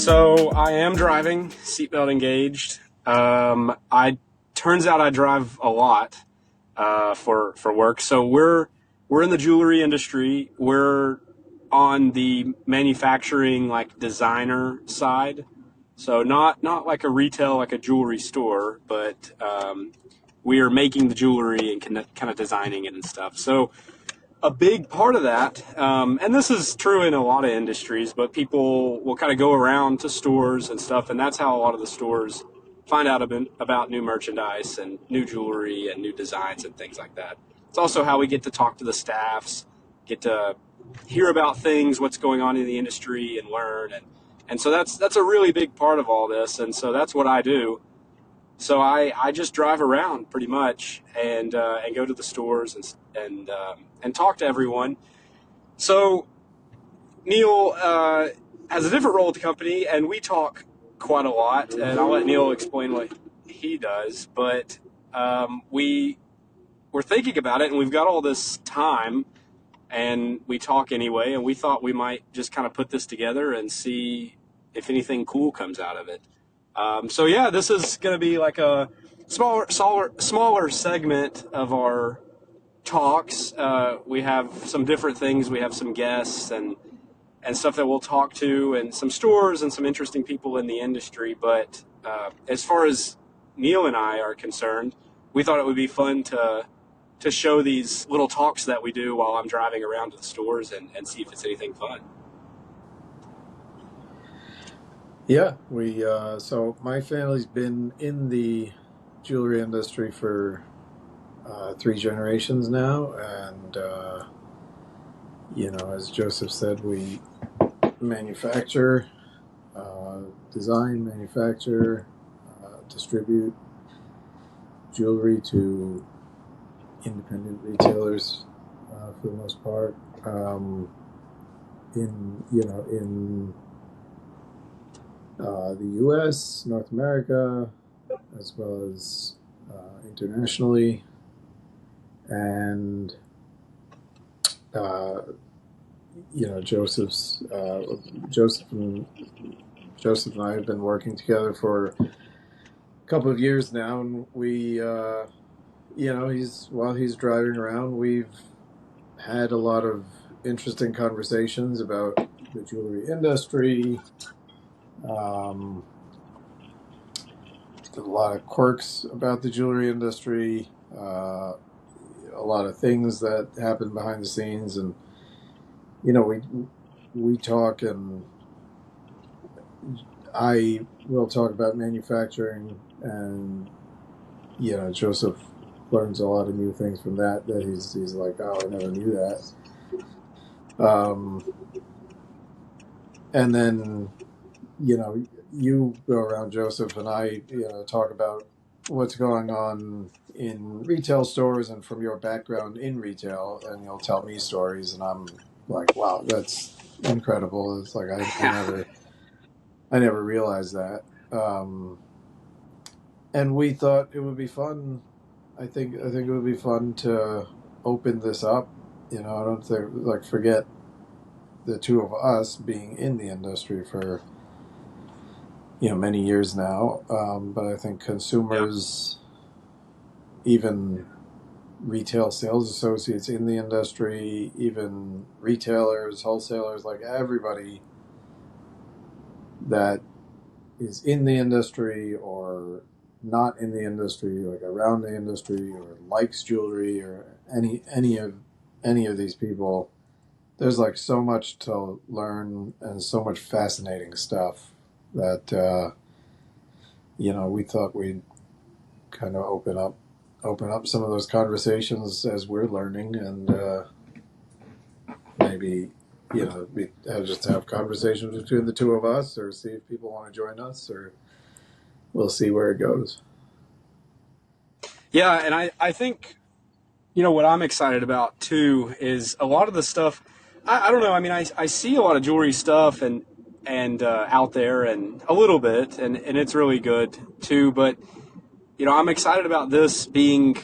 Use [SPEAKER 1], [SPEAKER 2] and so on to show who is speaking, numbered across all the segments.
[SPEAKER 1] So I am driving, seatbelt engaged. I turns out I drive a lot for work. So we're in the jewelry industry. We're on the manufacturing, like, designer side. So not like a retail, like a jewelry store, but we are making the jewelry and kind of designing it and stuff. So a big part of that, and this is true in a lot of industries, but people will kind of go around to stores and stuff, and that's how a lot of the stores find out about new merchandise and new jewelry and new designs and things like that. It's also how we get to talk to the staffs, get to hear about things, what's going on in the industry, and learn. And so that's a really big part of all this, and so that's what I do. So I just drive around pretty much and go to the stores and talk to everyone. So Neil has a different role at the company, and we talk quite a lot. And I'll let Neil explain what he does. But we're thinking about it, and we've got all this time, and we talk anyway. And we thought we might just kind of put this together and see if anything cool comes out of it. So yeah, this is going to be like a smaller segment of our talks. We have some different things. We have some guests and stuff that we'll talk to, and some stores and some interesting people in the industry. But as far as Neil and I are concerned, we thought it would be fun to show these little talks that we do while I'm driving around to the stores and see if it's anything fun.
[SPEAKER 2] Yeah, so my family's been in the jewelry industry for 3 generations now, and as Joseph said, we manufacture, design, manufacture, distribute jewelry to independent retailers for the most part. In the U.S., North America, as well as internationally, and Joseph and I have been working together for a couple of years now, and we, while he's driving around, we've had a lot of interesting conversations about the jewelry industry. A lot of quirks about the jewelry industry, a lot of things that happen behind the scenes, and we talk, and I will talk about manufacturing, and Joseph learns a lot of new things from that he's like, oh, I never knew that. And then you go around, Joseph, and I, talk about what's going on in retail stores and from your background in retail, and you'll tell me stories, and I'm like, wow, that's incredible. It's like I never realized that. And we thought it would be fun. I think it would be fun to open this up. I don't think, forget the two of us being in the industry for many years now, but I think consumers, even retail sales associates in the industry, even retailers, wholesalers, like everybody that is in the industry or not in the industry, like around the industry, or likes jewelry, or any of these people, there's like so much to learn and so much fascinating stuff that we thought we'd kind of open up some of those conversations as we're learning, and maybe we just have conversations between the two of us, or see if people want to join us, or we'll see where it goes.
[SPEAKER 1] Yeah, and I think what I'm excited about too is a lot of the stuff. I don't know. I mean, I see a lot of jewelry stuff and out there, and a little bit, and it's really good too. But I'm excited about this being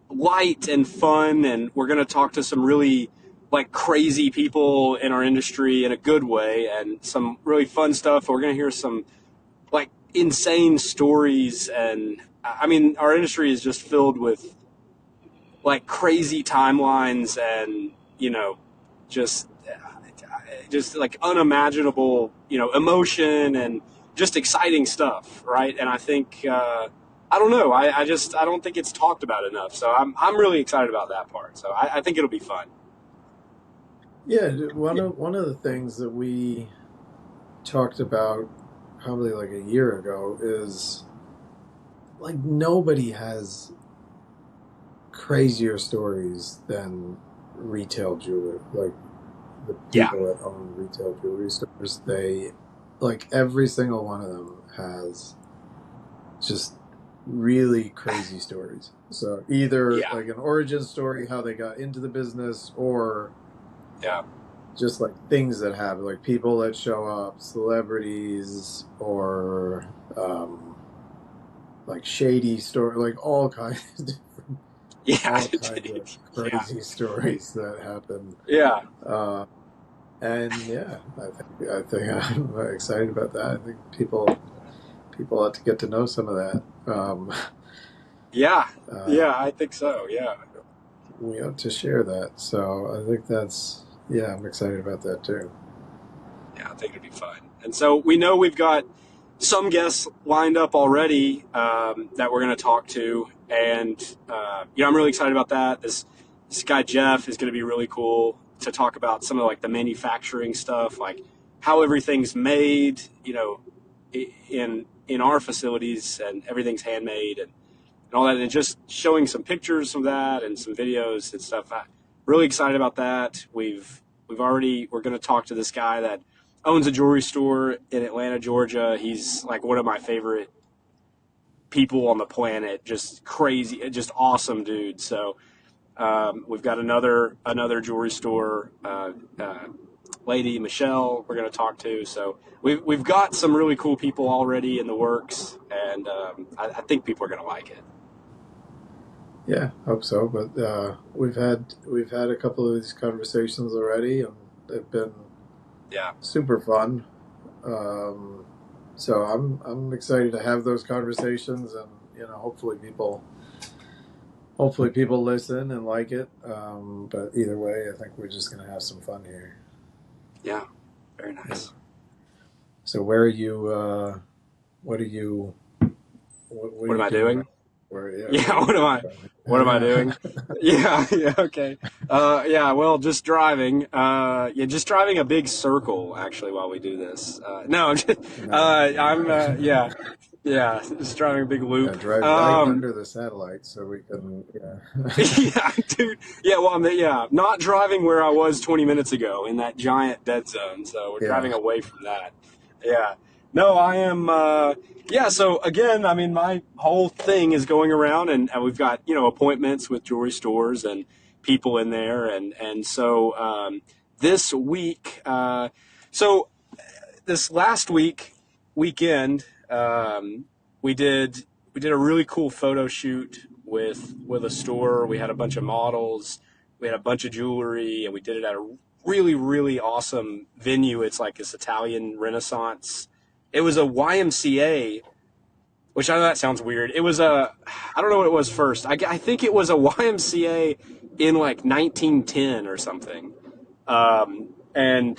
[SPEAKER 1] light and fun, and we're going to talk to some really like crazy people in our industry in a good way, and some really fun stuff. We're going to hear some like insane stories, and I mean, our industry is just filled with like crazy timelines, and just just like unimaginable, emotion and just exciting stuff, right? And I think I don't know, I don't think it's talked about enough. So I'm really excited about that part. So I think it'll be fun.
[SPEAKER 2] Yeah, one of the things that we talked about probably like a year ago is like nobody has crazier stories than retail jewelry. Like the
[SPEAKER 1] Yeah,
[SPEAKER 2] people that own retail jewelry stores, they like every single one of them has just really crazy stories. So either
[SPEAKER 1] yeah,
[SPEAKER 2] like an origin story, how they got into the business, or
[SPEAKER 1] yeah,
[SPEAKER 2] just like things that happen, like people that show up, celebrities, or like shady story, like all kinds of different,
[SPEAKER 1] yeah,
[SPEAKER 2] all kinds of
[SPEAKER 1] yeah,
[SPEAKER 2] crazy stories that happen.
[SPEAKER 1] yeah,
[SPEAKER 2] Uh, and yeah, I think I'm excited about that. I think people ought to get to know some of that.
[SPEAKER 1] yeah,
[SPEAKER 2] Uh,
[SPEAKER 1] yeah. I think so. Yeah,
[SPEAKER 2] we ought to share that. So I think that's yeah, I'm excited about that too.
[SPEAKER 1] yeah. I think it'd be fun. And so we know we've got some guests lined up already that we're going to talk to, and I'm really excited about that. This guy Jeff is going to be really cool to talk about some of like the manufacturing stuff, like how everything's made, in our facilities, and everything's handmade, and all that, and just showing some pictures of that and some videos and stuff. I'm really excited about that. We're going to talk to this guy that owns a jewelry store in Atlanta, Georgia. He's like one of my favorite people on the planet. Just crazy, just awesome dude. So we've got another jewelry store lady, Michelle. We're going to talk to. So we've got some really cool people already in the works, and I think people are going to like it.
[SPEAKER 2] Yeah, hope so. But we've had a couple of these conversations already, and they've been
[SPEAKER 1] Yeah.
[SPEAKER 2] super fun. Um, so I'm excited to have those conversations, and hopefully people listen and like it. But either way, I think we're just gonna have some fun here.
[SPEAKER 1] Yeah. Very
[SPEAKER 2] Yeah.
[SPEAKER 1] nice.
[SPEAKER 2] So where are you? What are you? What are
[SPEAKER 1] What am
[SPEAKER 2] you
[SPEAKER 1] I
[SPEAKER 2] doing right?
[SPEAKER 1] doing?
[SPEAKER 2] Where? Yeah.
[SPEAKER 1] Yeah.
[SPEAKER 2] Where are you
[SPEAKER 1] What am I
[SPEAKER 2] driving?
[SPEAKER 1] doing? Yeah. Yeah. Okay. Yeah. Well, just driving. Yeah. Just driving a big circle actually while we do this. No. I'm just.
[SPEAKER 2] No.
[SPEAKER 1] I'm. Yeah. Yeah. Just driving a big
[SPEAKER 2] Yeah,
[SPEAKER 1] loop.
[SPEAKER 2] drive right under the satellite so we can. Yeah.
[SPEAKER 1] Yeah, dude. Yeah. Well, yeah, not driving where I was 20 minutes ago in that giant dead zone. So we're driving
[SPEAKER 2] Yeah.
[SPEAKER 1] away from that. Yeah. No, I am. Yeah. So again, I mean, my whole thing is going around, and we've got appointments with jewelry stores and people in there, and so this week, so this last weekend, we did we did a really cool photo shoot with a store. We had a bunch of models, we had a bunch of jewelry, and we did it at a really really awesome venue. It's like this Italian Renaissance. It was a YMCA, which I know that sounds weird. It was I don't know what it was first. I think it was a YMCA in like 1910 or something, and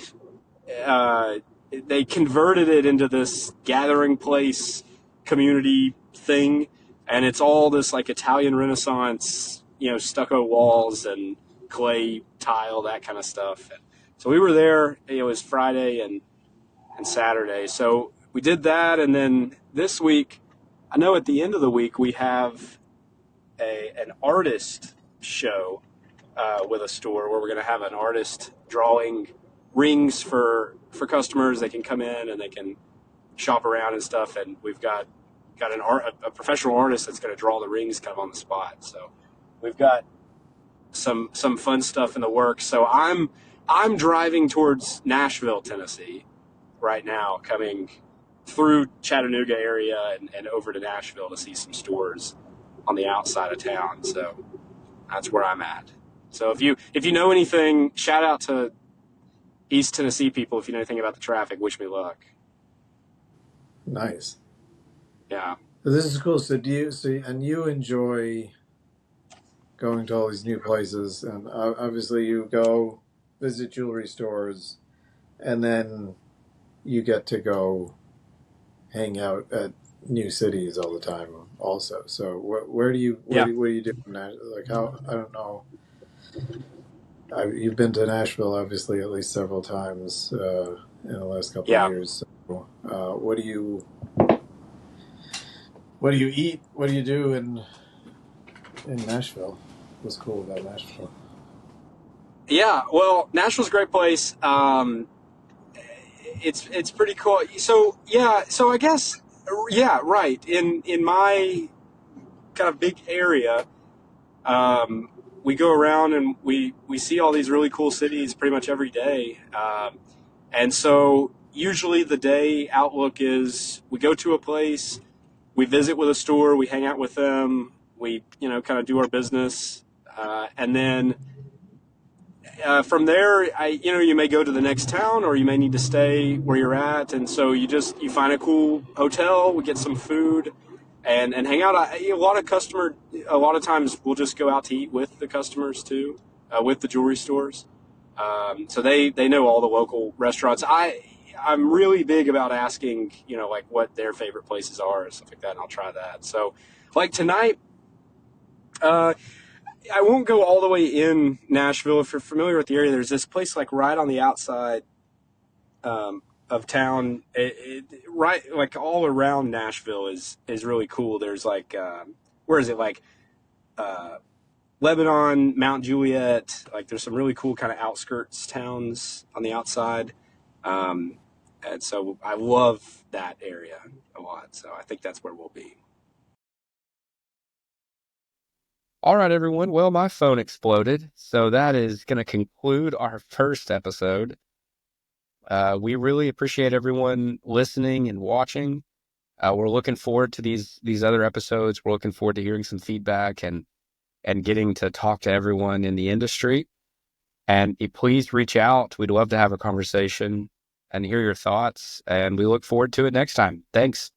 [SPEAKER 1] uh, they converted it into this gathering place community thing, and it's all this like Italian Renaissance, stucco walls and clay tile, that kind of stuff. And so we were there. It was Friday and Saturday, so we did that, and then this week, I know at the end of the week we have an artist show with a store where we're going to have an artist drawing rings for customers. They can come in and they can shop around and stuff. And we've got a professional artist that's going to draw the rings kind of on the spot. So we've got some fun stuff in the works. So I'm driving towards Nashville, Tennessee, right now, coming through Chattanooga area and over to Nashville to see some stores on the outside of town. So that's where I'm at. So if you know anything, shout out to East Tennessee people. If you know anything about the traffic, wish me luck.
[SPEAKER 2] Nice.
[SPEAKER 1] Yeah.
[SPEAKER 2] So this is cool. So and you enjoy going to all these new places, and obviously you go visit jewelry stores, and then you get to go hang out at new cities all the time also. So where do you
[SPEAKER 1] Yeah.
[SPEAKER 2] what do you do like how I don't know. You've been to Nashville obviously at least several times in the last couple of
[SPEAKER 1] Yeah.
[SPEAKER 2] years. So what do you eat? What do you do in Nashville? What's cool about Nashville?
[SPEAKER 1] Yeah. Well, Nashville's a great place. It's pretty cool. So yeah. So I guess yeah. Right. In my kind of big area, we go around and we see all these really cool cities pretty much every day. And so usually the day outlook is we go to a place, we visit with a store, we hang out with them, we kind of do our business, and then from there, you may go to the next town or you may need to stay where you're at, and so you find a cool hotel, we get some food, and hang out. A lot of times we'll just go out to eat with the customers too, with the jewelry stores. So they know all the local restaurants. I'm really big about asking, like what their favorite places are and stuff like that, and I'll try that. So, like tonight, uh, I won't go all the way in Nashville. If you're familiar with the area, there's this place like right on the outside of town. Right, like all around Nashville is really cool. There's like where is it like uh, Lebanon, Mount Juliet. Like there's some really cool kind of outskirts towns on the outside. Um, and so I love that area a lot. So I think that's where we'll be.
[SPEAKER 3] All right, everyone. Well, my phone exploded. So that is going to conclude our first episode. We really appreciate everyone listening and watching. We're looking forward to these other episodes. We're looking forward to hearing some feedback and getting to talk to everyone in the industry. And please reach out. We'd love to have a conversation and hear your thoughts. And we look forward to it next time. Thanks.